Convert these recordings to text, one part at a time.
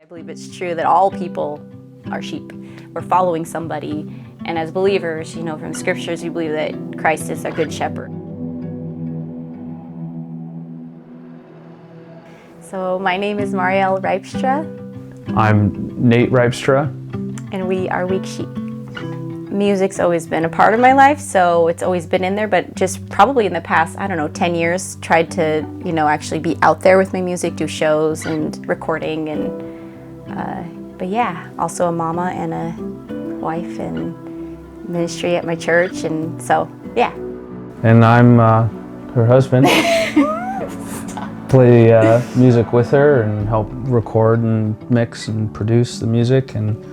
I believe it's true that all people are sheep. We're following somebody, and as believers, from scriptures, we believe that Christ is our good shepherd. So my name is Marielle Ripstra. I'm Nate Ripstra. And we are Weak Sheep. Music's always been a part of my life, so it's always been in there, but just probably in the past, 10 years, tried to, actually be out there with my music, do shows and recording, and but yeah, also a mama and a wife and ministry at my church, and so, yeah. And I'm her husband. Play music with her and help record and mix and produce the music, and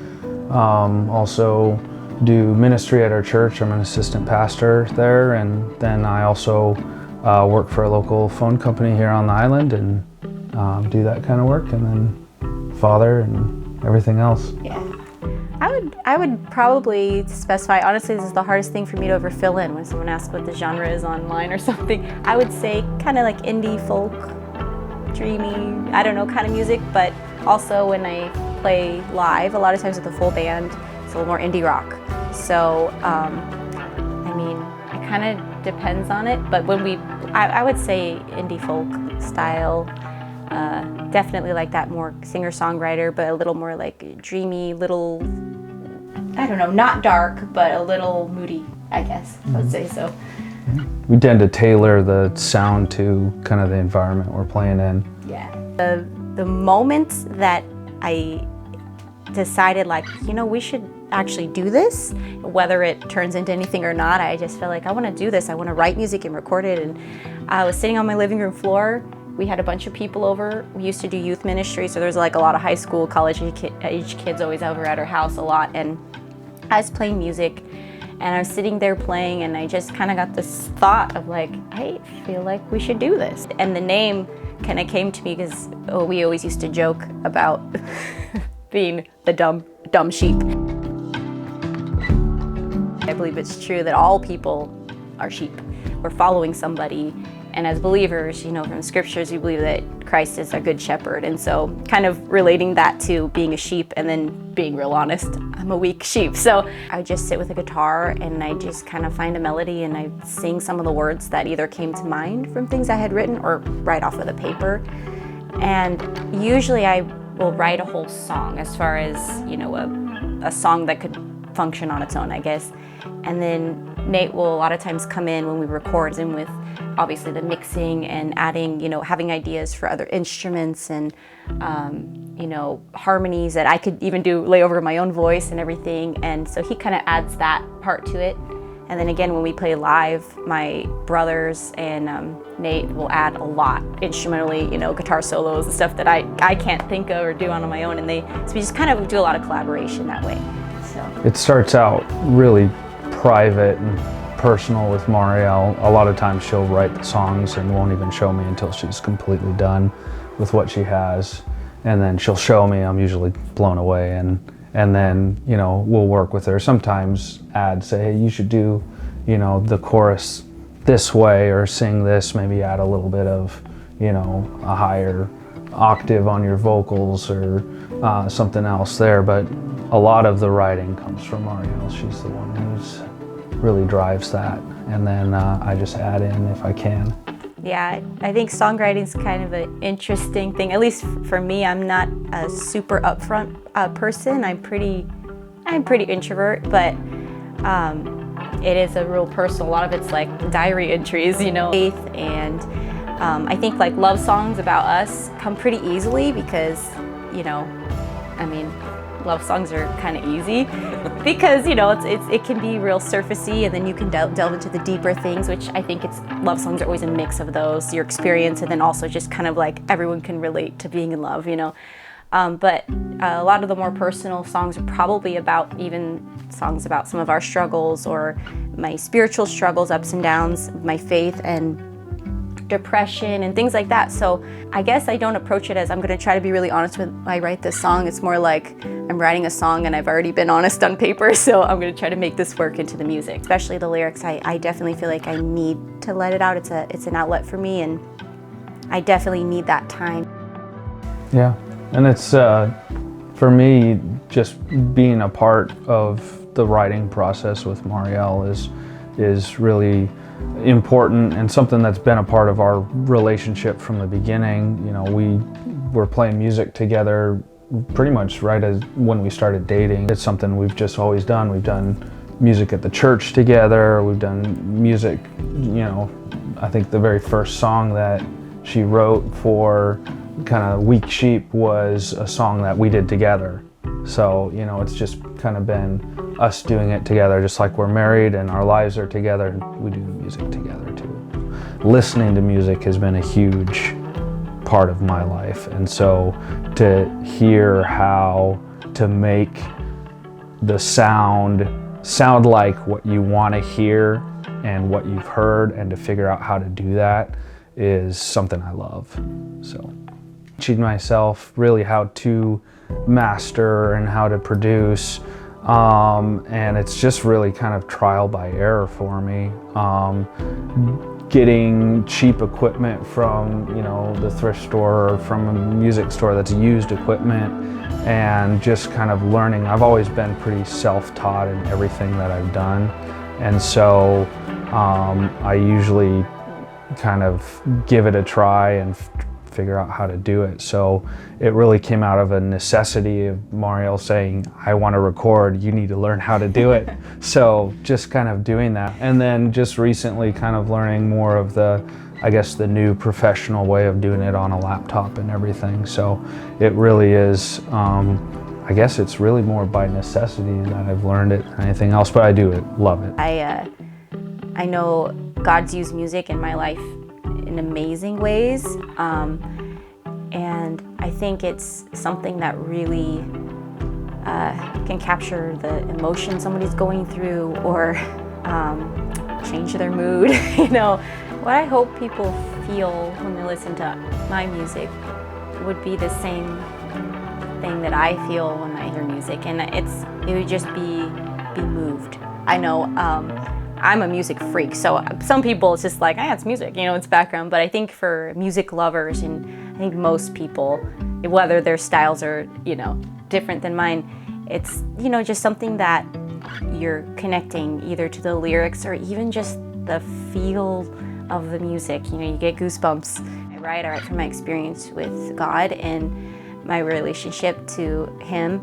also do ministry at our church. I'm an assistant pastor there, and then I also work for a local phone company here on the island and do that kind of work, and then father and everything else. Yeah. I would probably specify, honestly, this is the hardest thing for me to ever fill in when someone asks what the genre is online or something. I would say kind of like indie folk, dreamy, kind of music, but also when I play live, a lot of times with a full band, it's a little more indie rock. So, it kind of depends on it, but I would say indie folk style, definitely like that more singer-songwriter, but a little more like dreamy, little, not dark, but a little moody, I guess, I would say so. We tend to tailor the sound to kind of the environment we're playing in. Yeah. The moment that I decided, we should actually do this, whether it turns into anything or not, I just felt like I want to do this. I want to write music and record it. And I was sitting on my living room floor. We had a bunch of people over. We used to do youth ministry, so there's like a lot of high school, college age kids always over at our house a lot. And I was playing music, and I was sitting there playing, and I just kind of got this thought of I feel like we should do this. And the name kind of came to me because we always used to joke about being the dumb sheep. I believe it's true that all people are sheep. We're following somebody, and as believers, from scriptures, we believe that Christ is our good shepherd. And so kind of relating that to being a sheep, and then being real honest, I'm a weak sheep. So I would just sit with a guitar and I just kind of find a melody and I sing some of the words that either came to mind from things I had written or right off of the paper. And usually I will write a whole song, as far as, a song that could function on its own, I guess. And then Nate will a lot of times come in when we record, and with obviously the mixing and adding, having ideas for other instruments and, harmonies that I could even lay over my own voice and everything. And so he kind of adds that part to it. And then again, when we play live, my brothers and Nate will add a lot instrumentally, guitar solos and stuff that I can't think of or do on my own. So we just kind of do a lot of collaboration that way. So it starts out really private and personal with Marielle. A lot of times she'll write the songs and won't even show me until she's completely done with what she has. And then she'll show me, I'm usually blown away, and then, we'll work with her. Sometimes say, hey, you should do, the chorus this way, or sing this, maybe add a little bit of, a higher octave on your vocals, or something else there. But a lot of the writing comes from Marielle. She's the one who's really drives that. And then I just add in if I can. Yeah, I think songwriting's kind of an interesting thing. At least for me, I'm not a super upfront person. I'm pretty introvert, but it is a real personal. A lot of it's like diary entries, faith, and I think love songs about us come pretty easily because, love songs are kind of easy because it can be real surfacey, and then you can delve into the deeper things, which I think love songs are always a mix of those, your experience, and then also just kind of everyone can relate to being in love, but a lot of the more personal songs are probably about even songs about some of our struggles or my spiritual struggles, ups and downs, my faith and depression and things like that. So I guess I don't approach it as I'm going to try to be really honest when I write this song. It's more like I'm writing a song and I've already been honest on paper, so I'm going to try to make this work into the music. Especially the lyrics, I definitely feel like I need to let it out. It's an outlet for me, and I definitely need that time. Yeah, and it's For me, just being a part of the writing process with Marielle is really important and something that's been a part of our relationship from the beginning. You know, we were playing music together pretty much right as when we started dating. It's something we've just always done. We've done music at the church together. We've done music, you know, I think the very first song that she wrote for kind of Weak Sheep was a song that we did together. So, you know, it's just kind of been us doing it together, just like we're married and our lives are together, we do music together too. Listening to music has been a huge part of my life, and so to hear how to make the sound like what you want to hear and what you've heard, and to figure out how to do that is something I love. So teaching myself really how to master and how to produce, and it's just really kind of trial by error for me. Getting cheap equipment from, you know, the thrift store or from a music store that's used equipment, and just kind of learning. I've always been pretty self-taught in everything that I've done, and so I usually kind of give it a try and figure out how to do it. So it really came out of a necessity of Marielle saying, I want to record, you need to learn how to do it. So just kind of doing that. And then just recently kind of learning more of the, I guess, the new professional way of doing it on a laptop and everything. So it really is, I guess it's really more by necessity that I've learned it than anything else, but I do love it. I know God's used music in my life in amazing ways, and I think it's something that really can capture the emotion somebody's going through, or change their mood. You know, what I hope people feel when they listen to my music would be the same thing that I feel when I hear music, and it would just be moved. I know I'm a music freak, so some people it's just like, it's music, you know, it's background. But I think for music lovers, and I think most people, whether their styles are, you know, different than mine, it's, you know, just something that you're connecting either to the lyrics or even just the feel of the music. You know, you get goosebumps. I write from my experience with God and my relationship to Him.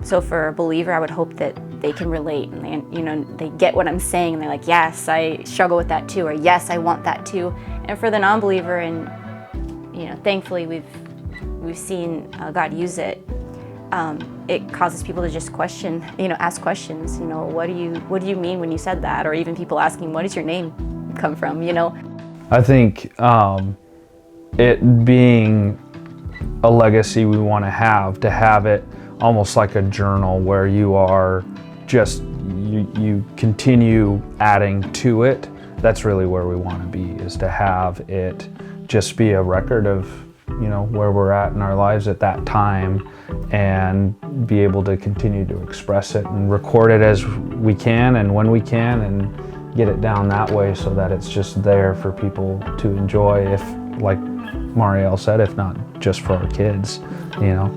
So for a believer, I would hope that they can relate, and they, you know, they get what I'm saying, and they're like, yes, I struggle with that too, or yes, I want that too. And for the non-believer, and you know, thankfully we've seen God use it. It causes people to just question, you know, ask questions. You know, what do you mean when you said that? Or even people asking, what does your name come from? You know, I think it being a legacy we want to have it almost like a journal where you are just, you continue adding to it. That's really where we want to be, is to have it just be a record of, you know, where we're at in our lives at that time, and be able to continue to express it and record it as we can and when we can, and get it down that way so that it's just there for people to enjoy, if, like Marielle said, if not just for our kids, you know.